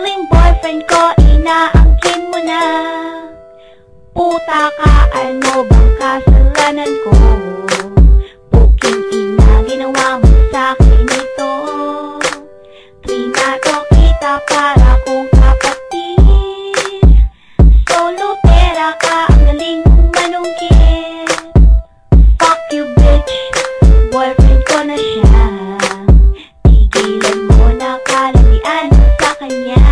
sariling boyfriend ko, inaangkin mo na. Puta ka, ano bang kasalanan ko? Puking ina, ginawa mo sa'kin ito. Trinato kita para kong kapatid. Solo pera ka, ang galing mong manungkit. Fuck you bitch, boyfriend ko na siya. Tigilan mo na kalalian sa kanya.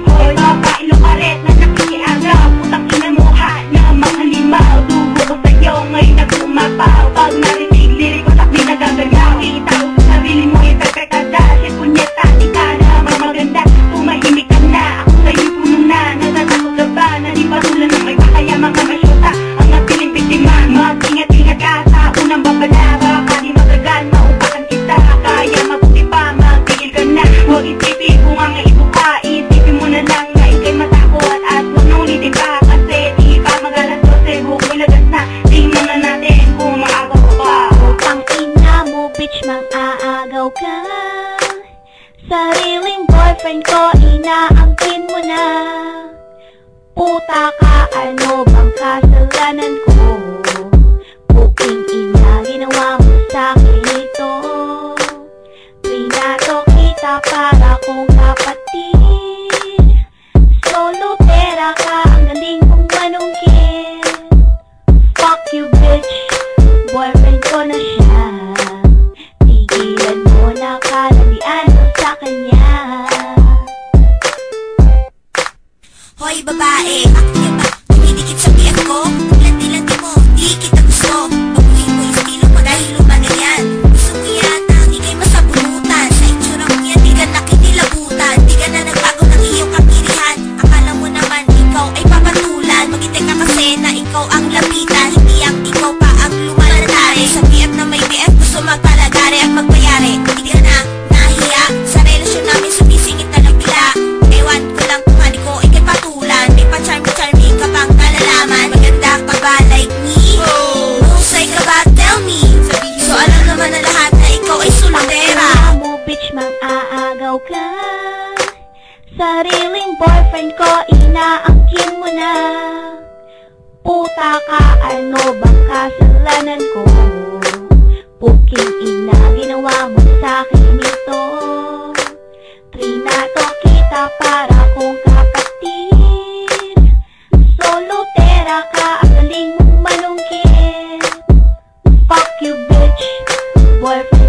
Hoy mga ilokaret na nakikiagaw, putang ina mo ha na mga limaw. Dugo ko sa'yo ngayon nag-umapaw. Pag narinig lirik ko sakli nagagalaw. Itaw sa sarili mo yung perfectada. Si punyeta, di ka na mamaganda. Tumahimik ka na, ako sa'yo puno na. Natatakot ka ba na di patulan ng may pakaya mga masyota? Ang natiling biktima, mag-ingat-ingat ka sa unang babala. Baka di magagal, maupakan kita. Kaya mabuti pa, magtigil ka na. Huwag isipin kung ang ito ka. Isipin mo na lang na ikay matakot at huwag nang ulitin pa. Kasi di pa magalas ko sebo ko'y lagas na. Tingnan na natin kung maagaw ka pa. Putang ina mo bitch, mang-aagaw ka. Sariling boyfriend ko, inaangkin mo na. Puta ka, ano bang kasalanan ko? Puking ina, ginawa mo sa'kin ito. Trinato kita para kong kapatid. Solo pera ka, ang galing mong manungkit. Fuck you bitch, boyfriend ko na siya. Tigilan mo na kalalian mo sa kanya. Hoy babae, bakit ka ba dumidikit sa BF ko? Landi-landi mo, di kita gusto. Baguhin mo yung estilo mo dahil lumagan yan. Gusto mo yata, di kayo masabunutan. Sa itsura mo yan, di ka nakinilabutan. Di ka na nagbago ng iyong kapirihan. Akala mo naman ikaw ay papatulan. Maghintay ka kasi na ikaw ang lapitan. Hindi ang ikaw pa ang lumalatari. Sa BF na may BF, gusto magpalagari at magbayari. Hindi ka na nahiya sa relasyon namin, sumisingit na nagla. Ewan ko lang kung hani ko ikay patulan. May pa-charming ka pang kalalaman. Maganda ka ba like me? Husay ka ba? Tell me. So alam naman na lahat na ikaw ay sulundera. Putang ina mo bitch, mang-aagaw ka. Sariling boyfriend ko, inaangkin mo na. Puta ka, ano bang kasalanan ko? Puking ina, ginawa mo sa'kin ito. Trinato kita para kong kapatid. Solo tera ka, ang galing mong manungkit. Fuck you bitch, boyfriend